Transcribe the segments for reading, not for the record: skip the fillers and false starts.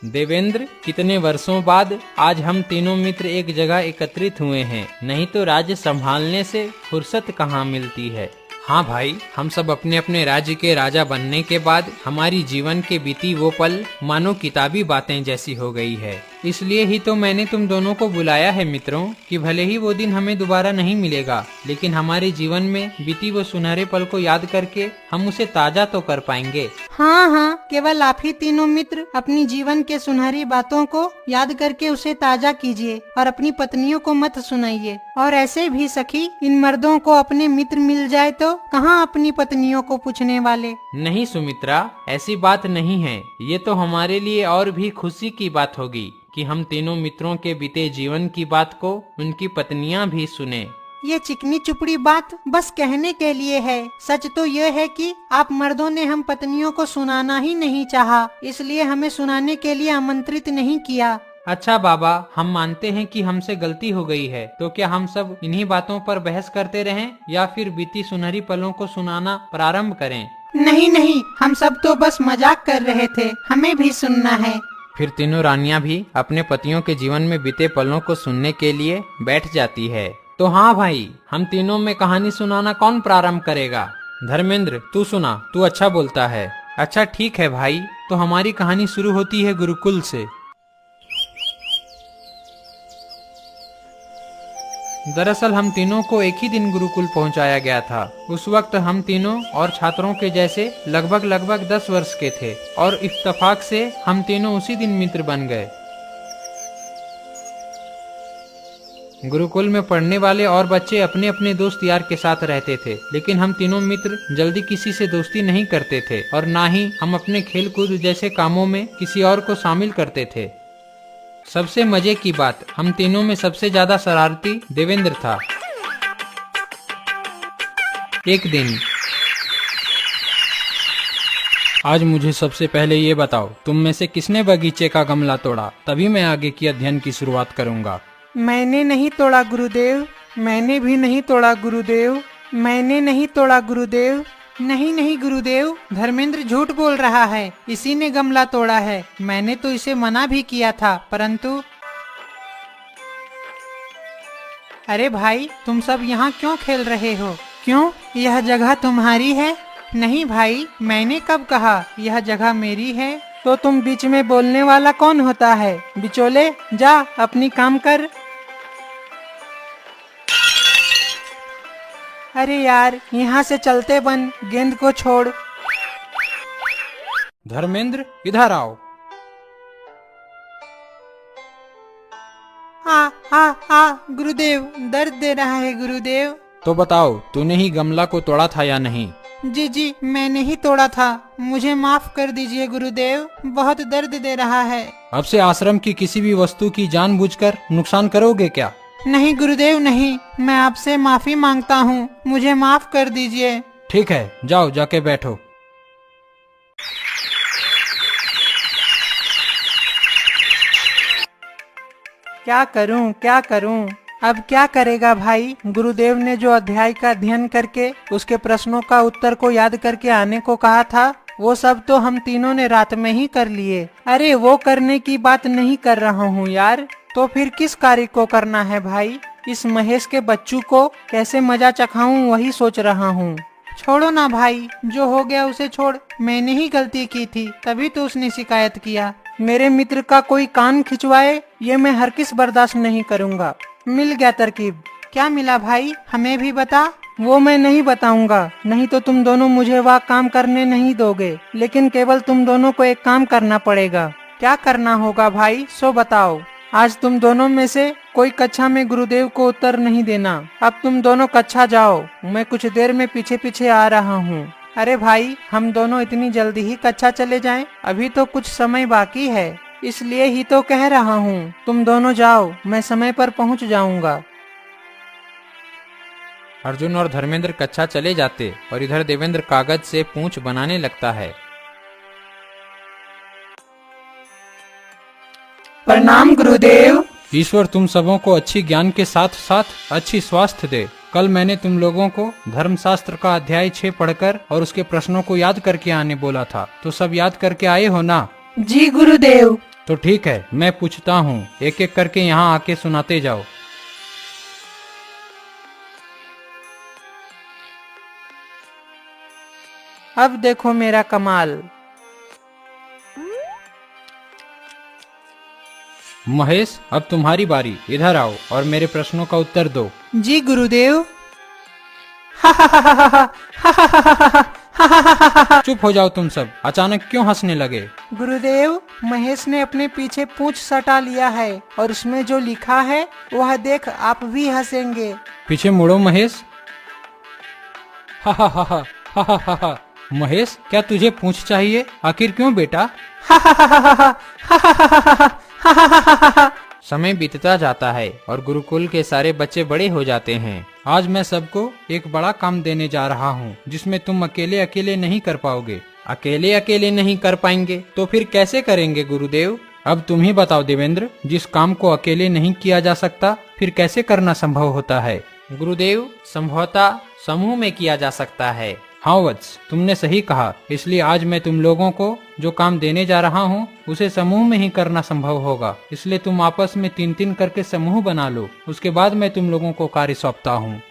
देवेंद्र, कितने वर्षों बाद आज हम तीनों मित्र एक जगह एकत्रित हुए हैं। नहीं तो राज्य संभालने से फुर्सत कहाँ मिलती है। हाँ भाई, हम सब अपने अपने राज्य के राजा बनने के बाद हमारी जीवन के बीती वो पल मानो किताबी बातें जैसी हो गई है। इसलिए ही तो मैंने तुम दोनों को बुलाया है मित्रों, कि भले ही वो दिन हमें दोबारा नहीं मिलेगा, लेकिन हमारे जीवन में बीती वो सुनहरे पल को याद करके हम उसे ताजा तो कर पाएंगे। हाँ हाँ, केवल आप ही तीनों मित्र अपनी जीवन के सुनहरी बातों को याद करके उसे ताजा कीजिए और अपनी पत्नियों को मत सुनाइए। और ऐसे भी सखी, इन मर्दों को अपने मित्र मिल जाए तो कहाँ अपनी पत्नियों को पूछने वाले। नहीं सुमित्रा, ऐसी बात नहीं है। ये तो हमारे लिए और भी खुशी की बात होगी कि हम तीनों मित्रों के बीते जीवन की बात को उनकी पत्नियां भी सुने। ये चिकनी चुपड़ी बात बस कहने के लिए है। सच तो यह है कि आप मर्दों ने हम पत्नियों को सुनाना ही नहीं चाहा, इसलिए हमें सुनाने के लिए आमंत्रित नहीं किया। अच्छा बाबा, हम मानते हैं कि हमसे गलती हो गई है, तो क्या हम सब इन्हीं बातों पर बहस करते रहें या फिर बीती सुनहरी पलों को सुनाना प्रारंभ करें? नहीं नहीं, हम सब तो बस मजाक कर रहे थे, हमें भी सुनना है। फिर तीनों रानियां भी अपने पतियों के जीवन में बीते पलों को सुनने के लिए बैठ जाती है। तो हाँ भाई, हम तीनों में कहानी सुनाना कौन प्रारंभ करेगा? धर्मेंद्र, तू सुना, तू अच्छा बोलता है। अच्छा ठीक है भाई, तो हमारी कहानी शुरू होती है गुरुकुल से। दरअसल हम तीनों को एक ही दिन गुरुकुल पहुंचाया गया था। उस वक्त हम तीनों और छात्रों के जैसे लगभग 10 वर्ष के थे और इत्तेफाक से हम तीनों उसी दिन मित्र बन गए। गुरुकुल में पढ़ने वाले और बच्चे अपने अपने दोस्त यार के साथ रहते थे, लेकिन हम तीनों मित्र जल्दी किसी से दोस्ती नहीं करते थे और ना ही हम अपने खेल कूद जैसे कामों में किसी और को शामिल करते थे। सबसे मजे की बात, हम तीनों में सबसे ज्यादा शरारती देवेंद्र था। एक दिन, आज मुझे सबसे पहले ये बताओ, तुम में से किसने बगीचे का गमला तोड़ा? तभी मैं आगे की अध्ययन की शुरुआत करूंगा। मैंने नहीं तोड़ा गुरुदेव। मैंने भी नहीं तोड़ा गुरुदेव। मैंने नहीं तोड़ा गुरुदेव। नहीं नहीं गुरुदेव, धर्मेंद्र झूठ बोल रहा है, इसी ने गमला तोड़ा है। मैंने तो इसे मना भी किया था, परंतु। अरे भाई, तुम सब यहाँ क्यों खेल रहे हो? क्यों, यह जगह तुम्हारी है? नहीं भाई, मैंने कब कहा यह जगह मेरी है? तो तुम बीच में बोलने वाला कौन होता है? बिचोले, जा अपनी काम कर। अरे यार, यहाँ से चलते बन, गेंद को छोड़। धर्मेंद्र, इधर आओ। गुरुदेव, दर्द दे रहा है गुरुदेव। तो बताओ, तूने ही गमला को तोड़ा था या नहीं? जी, मैंने ही तोड़ा था। मुझे माफ कर दीजिए गुरुदेव, बहुत दर्द दे रहा है। अब से आश्रम की किसी भी वस्तु की जानबूझकर नुकसान करोगे क्या? नहीं गुरुदेव नहीं, मैं आपसे माफी मांगता हूँ, मुझे माफ कर दीजिए। ठीक है, जाओ जाके बैठो। क्या करूँ? अब क्या करेगा भाई? गुरुदेव ने जो अध्याय का अध्ययन करके उसके प्रश्नों का उत्तर को याद करके आने को कहा था, वो सब तो हम तीनों ने रात में ही कर लिए। अरे वो करने की बात नहीं कर रहा हूँ यार, तो फिर किस कार्य को करना है भाई? इस महेश के बच्चों को कैसे मजा चखाऊं वही सोच रहा हूँ। छोड़ो ना भाई, जो हो गया उसे छोड़। मैंने ही गलती की थी, तभी तो उसने शिकायत किया। मेरे मित्र का कोई कान खिंचवाए, ये मैं हरगिज़ बर्दाश्त नहीं करूँगा। मिल गया तरकीब। क्या मिला भाई, हमें भी बता। वो मैं नहीं बताऊंगा, नहीं तो तुम दोनों मुझे वह काम करने नहीं दोगे। लेकिन केवल तुम दोनों को एक काम करना पड़ेगा। क्या करना होगा भाई, सो बताओ। आज तुम दोनों में से कोई कक्षा में गुरुदेव को उत्तर नहीं देना। अब तुम दोनों कक्षा जाओ, मैं कुछ देर में पीछे पीछे आ रहा हूँ। अरे भाई, हम दोनों इतनी जल्दी ही कक्षा चले जाएं? अभी तो कुछ समय बाकी है, इसलिए ही तो कह रहा हूँ। तुम दोनों जाओ, मैं समय पर पहुँच जाऊंगा। अर्जुन और धर्मेंद्र कक्षा चले जाते और इधर देवेंद्र कागज से पूंछ बनाने लगता है। प्रणाम गुरुदेव। ईश्वर तुम सबों को अच्छी ज्ञान के साथ साथ अच्छी स्वास्थ्य दे। कल मैंने तुम लोगों को धर्मशास्त्र का अध्याय 6 पढ़कर और उसके प्रश्नों को याद करके आने बोला था, तो सब याद करके आए हो ना? जी गुरुदेव। तो ठीक है, मैं पूछता हूँ, एक एक करके यहाँ आके सुनाते जाओ। अब देखो मेरा कमाल। महेश, अब तुम्हारी बारी, इधर आओ और मेरे प्रश्नों का उत्तर दो। जी गुरुदेव। चुप हो जाओ तुम सब, अचानक क्यों हंसने लगे? गुरुदेव, महेश ने अपने पीछे पूंछ सटा लिया है और उसमें जो लिखा है वह देख आप भी हंसेंगे। पीछे मुड़ो महेश। हा हा हा हा हा हा हा हा। महेश, क्या तुझे पूंछ चाहिए? आखिर क्यों बेटा? समय बीतता जाता है और गुरुकुल के सारे बच्चे बड़े हो जाते हैं। आज मैं सबको एक बड़ा काम देने जा रहा हूँ, जिसमें तुम अकेले अकेले नहीं कर पाओगे। अकेले अकेले नहीं कर पाएंगे तो फिर कैसे करेंगे गुरुदेव? अब तुम ही बताओ देवेंद्र, जिस काम को अकेले नहीं किया जा सकता फिर कैसे करना संभव होता है? गुरुदेव, संभवतः समूह में किया जा सकता है। हाँ वत्स, तुमने सही कहा। इसलिए आज मैं तुम लोगों को जो काम देने जा रहा हूँ उसे समूह में ही करना संभव होगा। इसलिए तुम आपस में 3-3 करके समूह बना लो। उसके बाद मैं तुम लोगों को कार्य सौंपता हूँ।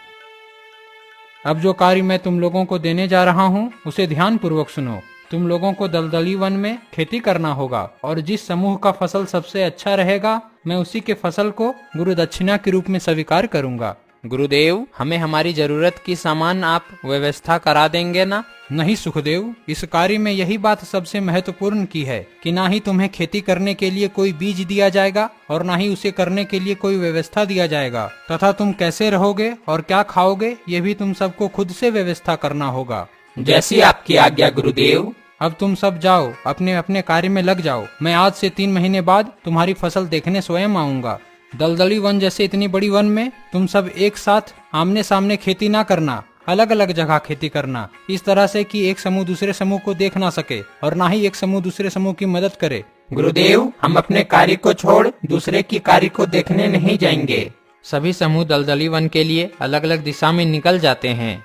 अब जो कार्य मैं तुम लोगों को देने जा रहा हूँ उसे ध्यान पूर्वक सुनो। तुम लोगों को दलदली वन में खेती करना होगा और जिस समूह का फसल सबसे अच्छा रहेगा मैं उसी के फसल को गुरु दक्षिणा के रूप में स्वीकार करूँगा। गुरुदेव, हमें हमारी जरूरत की सामान आप व्यवस्था करा देंगे ना? नहीं सुखदेव, इस कार्य में यही बात सबसे महत्वपूर्ण की है कि ना ही तुम्हें खेती करने के लिए कोई बीज दिया जाएगा और ना ही उसे करने के लिए कोई व्यवस्था दिया जाएगा, तथा तुम कैसे रहोगे और क्या खाओगे ये भी तुम सबको खुद से व्यवस्था करना होगा। जैसी आपकी आज्ञा गुरुदेव। अब तुम सब जाओ, अपने अपने कार्य में लग जाओ। मैं आज से 3 महीने बाद तुम्हारी फसल देखने स्वयं आऊंगा। दलदली वन जैसे इतनी बड़ी वन में तुम सब एक साथ आमने सामने खेती ना करना, अलग अलग जगह खेती करना, इस तरह से कि एक समूह दूसरे समूह को देख ना सके और ना ही एक समूह दूसरे समूह की मदद करे। गुरुदेव, हम अपने कार्य को छोड़ दूसरे की कार्य को देखने नहीं जाएंगे। सभी समूह दलदली वन के लिए अलग अलग दिशा में निकल जाते हैं।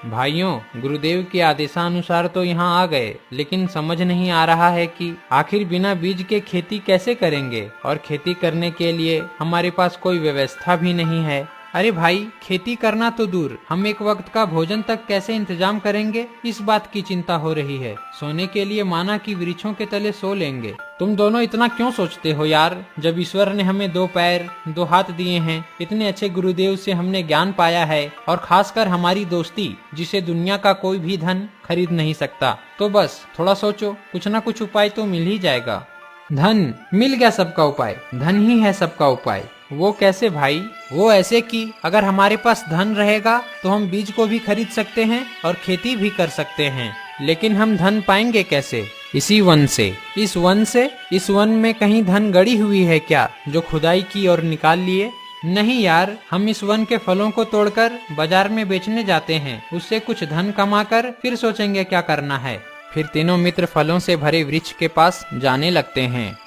भाइयों, गुरुदेव के आदेशानुसार तो यहाँ आ गए, लेकिन समझ नहीं आ रहा है कि आखिर बिना बीज के खेती कैसे करेंगे और खेती करने के लिए हमारे पास कोई व्यवस्था भी नहीं है। अरे भाई, खेती करना तो दूर, हम एक वक्त का भोजन तक कैसे इंतजाम करेंगे इस बात की चिंता हो रही है। सोने के लिए माना कि वृक्षों के तले सो लेंगे। तुम दोनों इतना क्यों सोचते हो यार? जब ईश्वर ने हमें 2 पैर 2 हाथ दिए हैं, इतने अच्छे गुरुदेव से हमने ज्ञान पाया है और खासकर हमारी दोस्ती जिसे दुनिया का कोई भी धन खरीद नहीं सकता, तो बस थोड़ा सोचो, कुछ ना कुछ उपाय तो मिल ही जाएगा। धन मिल गया सबका उपाय, धन ही है सबका उपाय। वो कैसे भाई? वो ऐसे कि अगर हमारे पास धन रहेगा तो हम बीज को भी खरीद सकते हैं और खेती भी कर सकते हैं। लेकिन हम धन पाएंगे कैसे? इसी वन से। इस वन से? इस वन में कहीं धन गड़ी हुई है क्या जो खुदाई की और निकाल लिए? नहीं यार, हम इस वन के फलों को तोड़कर बाजार में बेचने जाते हैं, उससे कुछ धन कमाकर फिर सोचेंगे क्या करना है। फिर तीनों मित्र फलों से भरे वृक्ष के पास जाने लगते हैं।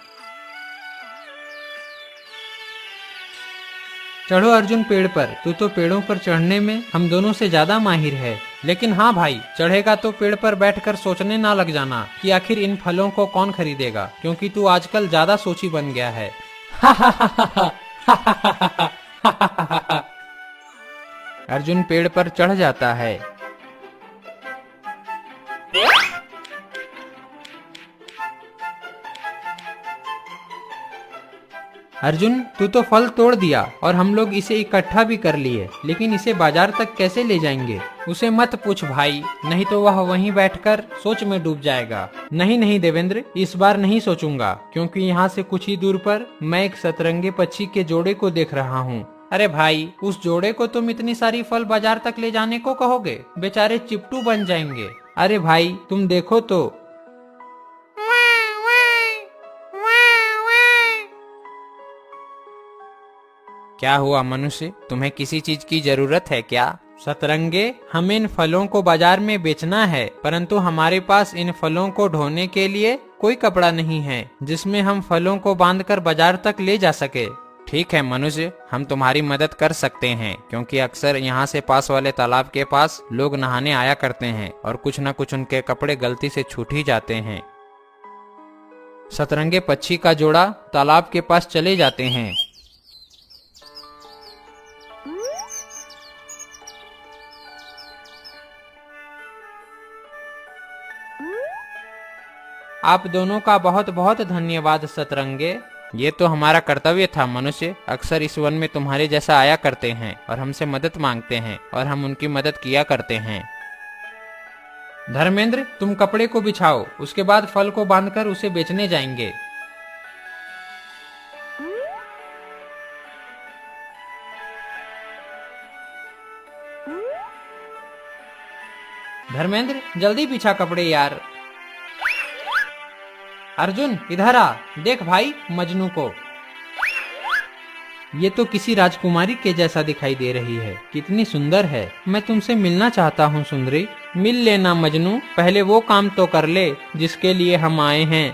चढ़ो अर्जुन पेड़ पर, तू तो पेड़ों पर चढ़ने में हम दोनों से ज्यादा माहिर है। लेकिन हाँ भाई, चढ़ेगा तो पेड़ पर बैठकर सोचने ना लग जाना कि आखिर इन फलों को कौन खरीदेगा, क्योंकि तू आजकल ज्यादा सोची बन गया है। अर्जुन पेड़ पर चढ़ जाता है। अर्जुन, तू तो फल तोड़ दिया और हम लोग इसे इकट्ठा भी कर लिए, लेकिन इसे बाजार तक कैसे ले जाएंगे? उसे मत पूछ भाई, नहीं तो वह वहीं बैठकर सोच में डूब जाएगा। नहीं नहीं देवेंद्र, इस बार नहीं सोचूंगा, क्योंकि यहाँ से कुछ ही दूर पर मैं एक सतरंगे पक्षी के जोड़े को देख रहा हूँ। अरे भाई, उस जोड़े को तुम इतनी सारी फल बाजार तक ले जाने को कहोगे? बेचारे चिपटू बन जाएंगे। अरे भाई, तुम देखो तो। क्या हुआ मनुष्य, तुम्हें किसी चीज की जरूरत है क्या? सतरंगे, हमें इन फलों को बाजार में बेचना है, परंतु हमारे पास इन फलों को ढोने के लिए कोई कपड़ा नहीं है जिसमें हम फलों को बांधकर बाजार तक ले जा सके। ठीक है मनुष्य, हम तुम्हारी मदद कर सकते हैं, क्योंकि अक्सर यहाँ से पास वाले तालाब के पास लोग नहाने आया करते हैं और कुछ न कुछ उनके कपड़े गलती से छूट ही जाते हैं। सतरंगे पक्षी का जोड़ा तालाब के पास चले जाते हैं। आप दोनों का बहुत बहुत धन्यवाद सतरंगे। ये तो हमारा कर्तव्य था मनुष्य, अक्सर इस वन में तुम्हारे जैसा आया करते हैं और हमसे मदद मांगते हैं और हम उनकी मदद किया करते हैं। धर्मेंद्र, तुम कपड़े को बिछाओ, उसके बाद फल को बांधकर उसे बेचने जाएंगे। धर्मेंद्र, जल्दी बिछा कपड़े यार। अर्जुन, इधर आ, देख भाई मजनू को। ये तो किसी राजकुमारी के जैसा दिखाई दे रही है, कितनी सुंदर है। मैं तुमसे मिलना चाहता हूँ सुंदरी। मिल लेना मजनू, पहले वो काम तो कर ले जिसके लिए हम आए हैं।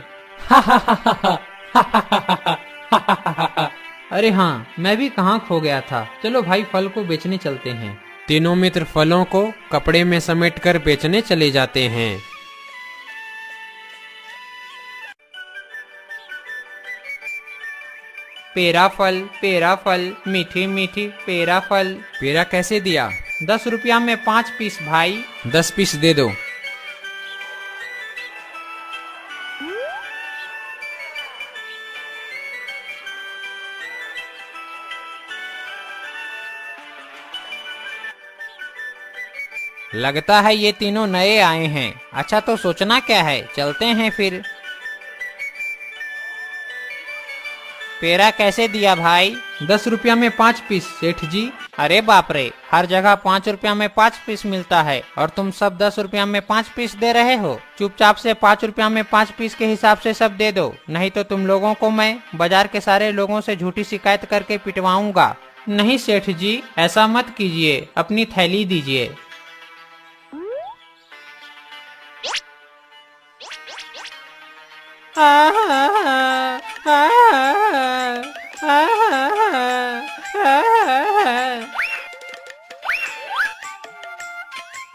अरे हाँ, मैं भी कहाँ खो गया था। चलो भाई, फल को बेचने चलते हैं। तीनों मित्र फलों को कपड़े में समेटकर बेचने चले जाते हैं। पेरा फल, मीठी मीठी पेरा फल। पेरा कैसे दिया? 10 रुपया में 5 पीस भाई। 10 पीस दे दो। लगता है ये तीनों नए आए हैं। अच्छा तो सोचना क्या है, चलते हैं फिर। पेरा कैसे दिया भाई? 10 रुपया में 5 पीस सेठ जी। अरे बाप रे, हर जगह 5 रुपया में 5 पीस मिलता है और तुम सब 10 रुपया में 5 पीस दे रहे हो। चुपचाप से 5 रुपया में 5 पीस के हिसाब से सब दे दो, नहीं तो तुम लोगों को मैं बाजार के सारे लोगों से झूठी शिकायत करके पिटवाऊंगा। नहीं सेठ जी, ऐसा मत कीजिए, अपनी थैली दीजिए।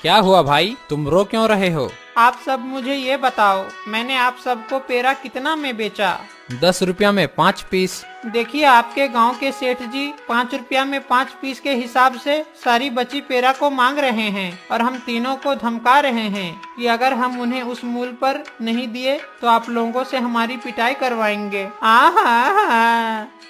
क्या हुआ भाई, तुम रो क्यों रहे हो? आप सब मुझे ये बताओ, मैंने आप सबको पेरा कितना में बेचा? 10 रुपया में 5 पीस। देखिए, आपके गांव के सेठ जी 5 रुपया में 5 पीस के हिसाब से सारी बची पेरा को मांग रहे हैं और हम तीनों को धमका रहे हैं कि अगर हम उन्हें उस मूल्य पर नहीं दिए तो आप लोगों से हमारी पिटाई करवाएंगे।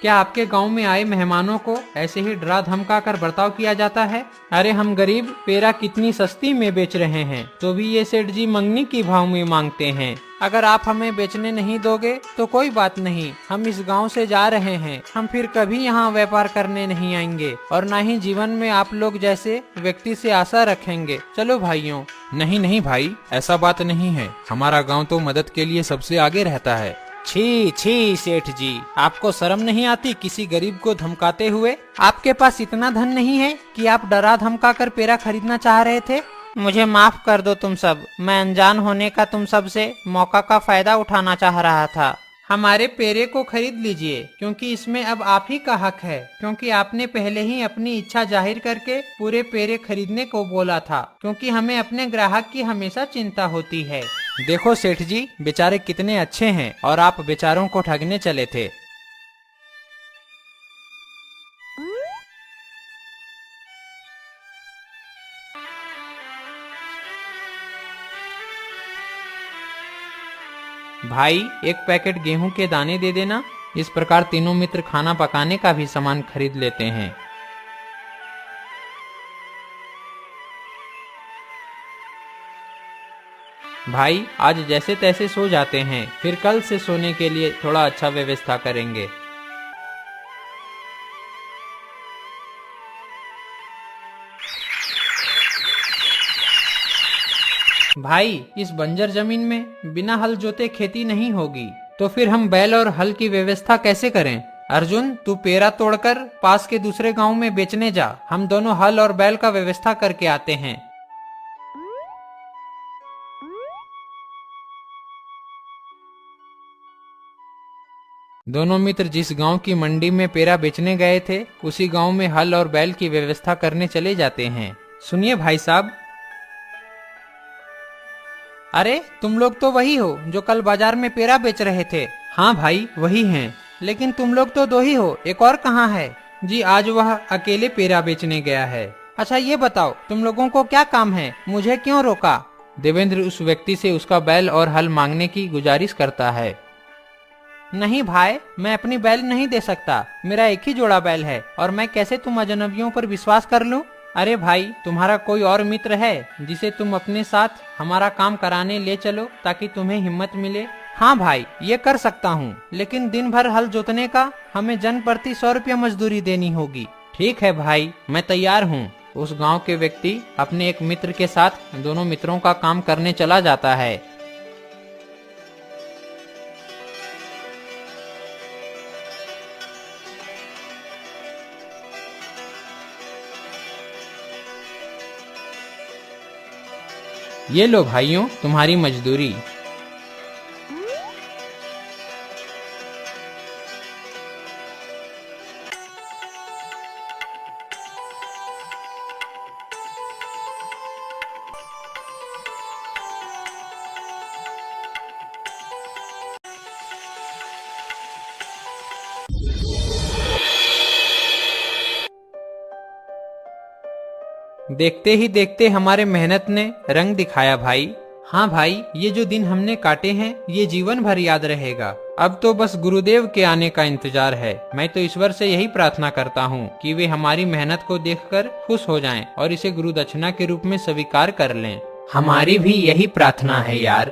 क्या आपके गांव में आए मेहमानों को ऐसे ही डरा धमका कर बर्ताव किया जाता है? अरे हम गरीब पेरा कितनी सस्ती में बेच रहे हैं, तो भी ये सेठ जी मंगनी की भाव में मांगते हैं। अगर आप हमें बेचने नहीं दोगे तो कोई बात नहीं, हम इस गांव से जा रहे हैं। हम फिर कभी यहाँ व्यापार करने नहीं आएंगे और न ही जीवन में आप लोग जैसे व्यक्ति से आशा रखेंगे। चलो भाइयों। नहीं नहीं भाई, ऐसा बात नहीं है, हमारा गांव तो मदद के लिए सबसे आगे रहता है। छी छी सेठ जी, आपको शर्म नहीं आती किसी गरीब को धमकाते हुए? आपके पास इतना धन नहीं है कि आप डरा धमका कर पेरा खरीदना चाह रहे थे? मुझे माफ कर दो तुम सब, मैं अनजान होने का तुम सब से मौका का फायदा उठाना चाह रहा था। हमारे पेरे को खरीद लीजिए, क्योंकि इसमें अब आप ही का हक है, क्योंकि आपने पहले ही अपनी इच्छा जाहिर करके पूरे पेरे खरीदने को बोला था, क्योंकि हमें अपने ग्राहक की हमेशा चिंता होती है। देखो सेठ जी, बेचारे कितने अच्छे हैं और आप बेचारों को ठगने चले थे। भाई, एक पैकेट गेहूं के दाने दे देना। इस प्रकार तीनों मित्र खाना पकाने का भी सामान खरीद लेते हैं। भाई, आज जैसे तैसे सो जाते हैं, फिर कल से सोने के लिए थोड़ा अच्छा व्यवस्था करेंगे। भाई, इस बंजर जमीन में बिना हल जोते खेती नहीं होगी, तो फिर हम बैल और हल की व्यवस्था कैसे करें? अर्जुन, तू पेरा तोड़कर पास के दूसरे गांव में बेचने जा, हम दोनों हल और बैल का व्यवस्था करके आते हैं। दोनों मित्र जिस गांव की मंडी में पेरा बेचने गए थे उसी गांव में हल और बैल की व्यवस्था करने चले जाते हैं। सुनिए भाई साहब। अरे तुम लोग तो वही हो जो कल बाजार में पेरा बेच रहे थे। हाँ भाई वही हैं। लेकिन तुम लोग तो दो ही हो, एक और कहाँ है? जी आज वह अकेले पेरा बेचने गया है। अच्छा ये बताओ तुम लोगों को क्या काम है, मुझे क्यों रोका? देवेंद्र उस व्यक्ति से उसका बैल और हल मांगने की गुजारिश करता है। नहीं भाई, मैं अपनी बैल नहीं दे सकता। मेरा एक ही जोड़ा बैल है और मैं कैसे तुम अजनबियों पर विश्वास कर लूं? अरे भाई तुम्हारा कोई और मित्र है जिसे तुम अपने साथ हमारा काम कराने ले चलो ताकि तुम्हें हिम्मत मिले। हाँ भाई ये कर सकता हूँ, लेकिन दिन भर हल जोतने का हमें जन प्रति 100 रुपया मजदूरी देनी होगी। ठीक है भाई मैं तैयार हूँ। उस गांव के व्यक्ति अपने एक मित्र के साथ दोनों मित्रों का काम करने चला जाता है। ये लो भाइयों तुम्हारी मजदूरी। देखते ही देखते हमारे मेहनत ने रंग दिखाया भाई। हाँ भाई ये जो दिन हमने काटे हैं ये जीवन भर याद रहेगा। अब तो बस गुरुदेव के आने का इंतजार है। मैं तो ईश्वर से यही प्रार्थना करता हूँ कि वे हमारी मेहनत को देखकर खुश हो जाएं और इसे गुरु दक्षिणा के रूप में स्वीकार कर लें। हमारी भी यही प्रार्थना है यार।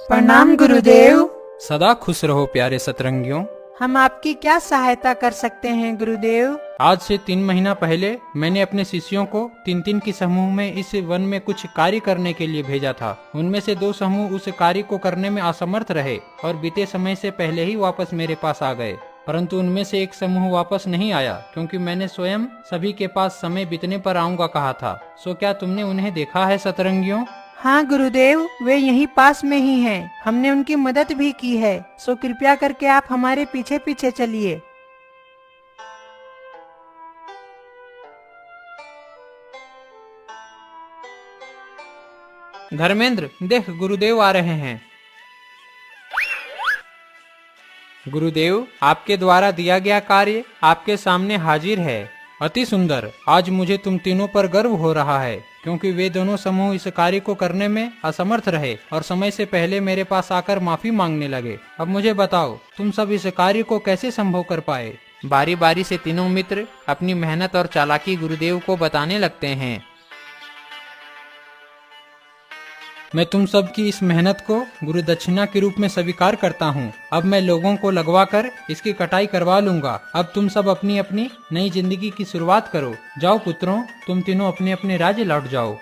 प्रणाम गुरुदेव। सदा खुश रहो प्यारे सतरंगियों। हम आपकी क्या सहायता कर सकते हैं गुरुदेव? आज से 3 महीना पहले मैंने अपने शिष्यों को 3-3 की समूह में इस वन में कुछ कार्य करने के लिए भेजा था। उनमें से 2 समूह उस कार्य को करने में असमर्थ रहे और बीते समय से पहले ही वापस मेरे पास आ गए। परंतु उनमें से एक समूह वापस नहीं आया क्योंकि मैंने स्वयं सभी के पास समय बीतने पर आऊंगा कहा था। सो क्या तुमने उन्हें देखा है सतरंगियों? हाँ गुरुदेव, वे यहीं पास में ही हैं। हमने उनकी मदद भी की है। सो कृपया करके आप हमारे पीछे पीछे चलिए। धर्मेंद्र देख गुरुदेव आ रहे हैं। गुरुदेव आपके द्वारा दिया गया कार्य आपके सामने हाजिर है। अति सुंदर। आज मुझे तुम तीनों पर गर्व हो रहा है क्योंकि वे दोनों समूह इस कार्य को करने में असमर्थ रहे और समय से पहले मेरे पास आकर माफी मांगने लगे। अब मुझे बताओ तुम सब इस कार्य को कैसे संभव कर पाए? बारी बारी से तीनों मित्र अपनी मेहनत और चालाकी गुरुदेव को बताने लगते हैं। मैं तुम सब की इस मेहनत को गुरु दक्षिणा के रूप में स्वीकार करता हूँ। अब मैं लोगों को लगवाकर इसकी कटाई करवा लूंगा। अब तुम सब अपनी अपनी नई जिंदगी की शुरुआत करो। जाओ पुत्रों, तुम तीनों अपने अपने राज्य लौट जाओ।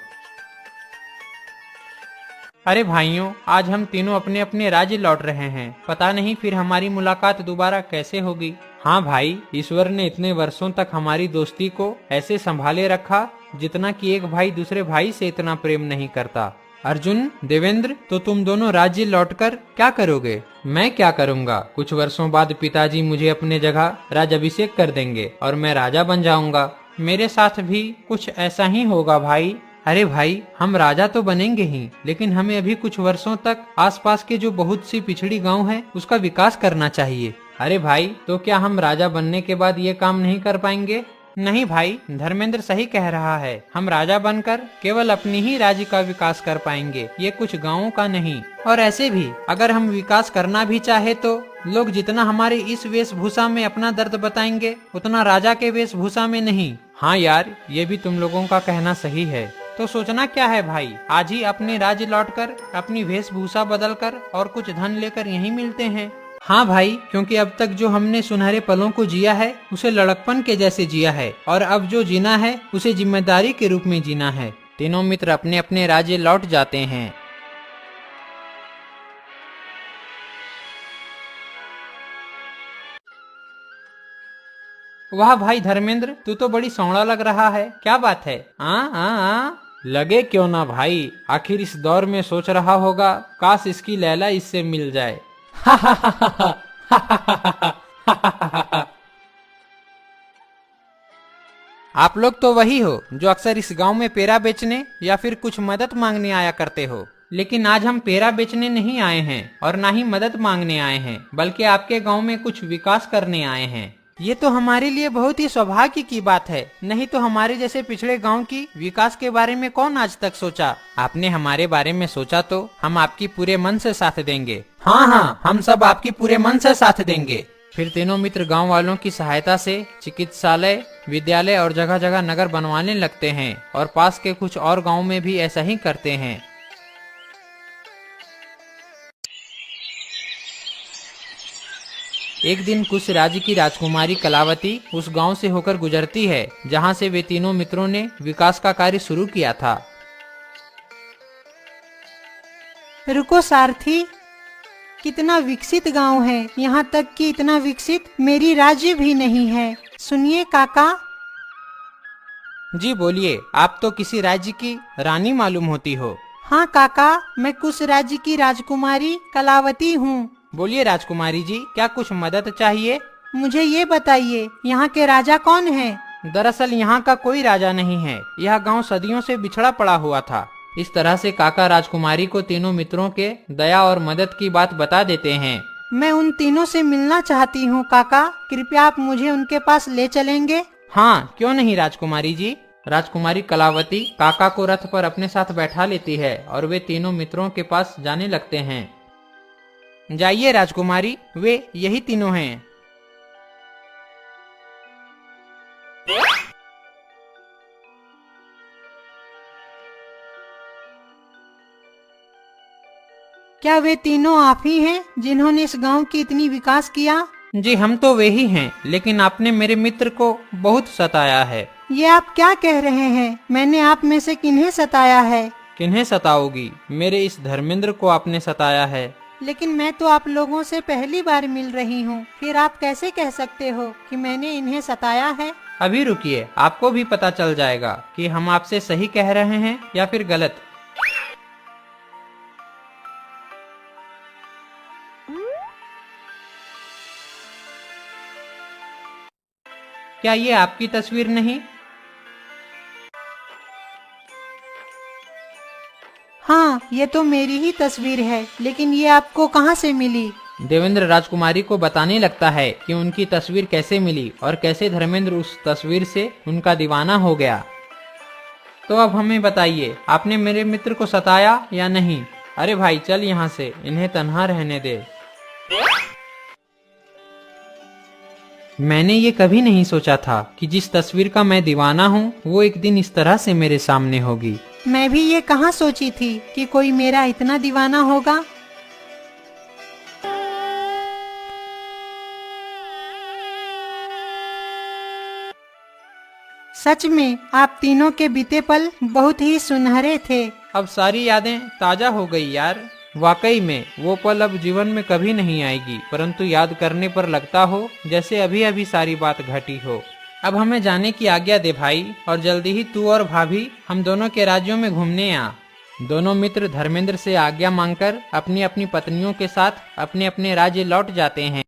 अरे भाइयों, आज हम तीनों अपने अपने राज्य लौट रहे हैं। पता नहीं फिर हमारी मुलाकात दोबारा कैसे होगी। हाँ भाई, ईश्वर ने इतने वर्षों तक हमारी दोस्ती को ऐसे संभाले रखा जितना कि एक भाई दूसरे भाई से इतना प्रेम नहीं करता। अर्जुन, देवेंद्र, तो तुम दोनों राज्य लौटकर क्या करोगे? मैं क्या करूँगा? कुछ वर्षों बाद पिताजी मुझे अपने जगह राजाभिषेक कर देंगे और मैं राजा बन जाऊंगा। मेरे साथ भी कुछ ऐसा ही होगा भाई। अरे भाई, हम राजा तो बनेंगे ही, लेकिन हमें अभी कुछ वर्षों तक आसपास के जो बहुत सी पिछड़ी गांव है उसका विकास करना चाहिए। अरे भाई, तो क्या हम राजा बनने के बाद ये काम नहीं कर पाएंगे? नहीं भाई, धर्मेंद्र सही कह रहा है। हम राजा बनकर केवल अपनी ही राज्य का विकास कर पाएंगे, ये कुछ गांवों का नहीं। और ऐसे भी अगर हम विकास करना भी चाहे तो लोग जितना हमारे इस वेशभूषा में अपना दर्द बताएंगे उतना राजा के वेशभूषा में नहीं। हाँ यार, ये भी तुम लोगों का कहना सही है। तो सोचना क्या है भाई, आज ही अपने राज्य लौटकर अपनी वेशभूषा बदलकर और कुछ धन लेकर यहीं मिलते हैं। हाँ भाई, क्योंकि अब तक जो हमने सुनहरे पलों को जिया है उसे लड़कपन के जैसे जिया है और अब जो जीना है उसे जिम्मेदारी के रूप में जीना है। तीनों मित्र अपने अपने राज्य लौट जाते हैं। वाह भाई धर्मेंद्र, तू तो बड़ी सौड़ा लग रहा है। क्या बात है? लगे क्यों ना भाई, आखिर इस दौर में सोच रहा होगा काश इसकी लैला इससे मिल जाए। आप लोग तो वही हो जो अक्सर इस गांव में पेड़ा बेचने या फिर कुछ मदद मांगने आया करते हो, लेकिन आज हम पेड़ा बेचने नहीं आए हैं और ना ही मदद मांगने आए हैं, बल्कि आपके गांव में कुछ विकास करने आए हैं। ये तो हमारे लिए बहुत ही सौभाग्य की बात है, नहीं तो हमारे जैसे पिछड़े गांव की विकास के बारे में कौन आज तक सोचा। आपने हमारे बारे में सोचा तो हम आपकी पूरे मन से साथ देंगे। हाँ हाँ, हम सब आपकी पूरे मन से साथ देंगे। फिर तीनों मित्र गांव वालों की सहायता से चिकित्सालय, विद्यालय और जगह जगह नगर बनवाने लगते हैं और पास के कुछ और गांव में भी ऐसा ही करते हैं। एक दिन कुश राज्य की राजकुमारी कलावती उस गांव से होकर गुजरती है जहां से वे तीनों मित्रों ने विकास का कार्य शुरू किया था। रुको सारथी, कितना विकसित गांव है, यहाँ तक कि इतना विकसित मेरी राज्य भी नहीं है। सुनिए काका। जी बोलिए, आप तो किसी राज्य की रानी मालूम होती हो। हाँ काका, मैं कुश राज्य की राजकुमारी कलावती हूँ। बोलिए राजकुमारी जी, क्या कुछ मदद चाहिए? मुझे ये बताइए, यहाँ के राजा कौन है? दरअसल यहाँ का कोई राजा नहीं है, यह गांव सदियों से बिछड़ा पड़ा हुआ था। इस तरह से काका राजकुमारी को तीनों मित्रों के दया और मदद की बात बता देते हैं। मैं उन तीनों से मिलना चाहती हूँ काका, कृपया आप मुझे उनके पास ले चलेंगे? हाँ क्यों नहीं राजकुमारी जी। राजकुमारी कलावती काका को रथ पर अपने साथ बैठा लेती है और वे तीनों मित्रों के पास जाने लगते हैं। जाइए राजकुमारी, वे यही तीनों हैं। क्या वे तीनों आप ही हैं जिन्होंने इस गांव की इतनी विकास किया? जी हम तो वे ही हैं, लेकिन आपने मेरे मित्र को बहुत सताया है। ये आप क्या कह रहे हैं? मैंने आप में से किन्हें सताया है? किन्हें सताओगी, मेरे इस धर्मेंद्र को आपने सताया है। लेकिन मैं तो आप लोगों से पहली बार मिल रही हूँ, फिर आप कैसे कह सकते हो कि मैंने इन्हें सताया है? अभी रुकिए, आपको भी पता चल जाएगा कि हम आपसे सही कह रहे हैं या फिर गलत। क्या ये आपकी तस्वीर नहीं? हाँ, ये तो मेरी ही तस्वीर है, लेकिन ये आपको कहाँ से मिली? देवेंद्र राजकुमारी को बताने लगता है कि उनकी तस्वीर कैसे मिली और कैसे धर्मेंद्र उस तस्वीर से उनका दीवाना हो गया। तो अब हमें बताइए, आपने मेरे मित्र को सताया या नहीं? अरे भाई चल यहाँ से, इन्हें तन्हा रहने दे। मैंने ये कभी नहीं सोचा था कि जिस तस्वीर का मैं दीवाना हूँ वो एक दिन इस तरह से मेरे सामने होगी। मैं भी ये कहाँ सोची थी कि कोई मेरा इतना दीवाना होगा। सच में आप तीनों के बीते पल बहुत ही सुनहरे थे। अब सारी यादें ताजा हो गई यार। वाकई में वो पल अब जीवन में कभी नहीं आएगी, परंतु याद करने पर लगता हो जैसे अभी अभी सारी बात घटी हो। अब हमें जाने की आज्ञा दे भाई, और जल्दी ही तू और भाभी हम दोनों के राज्यों में घूमने आ। दोनों मित्र धर्मेंद्र से आज्ञा मांगकर अपनी अपनी पत्नियों के साथ अपने अपने राज्य लौट जाते हैं।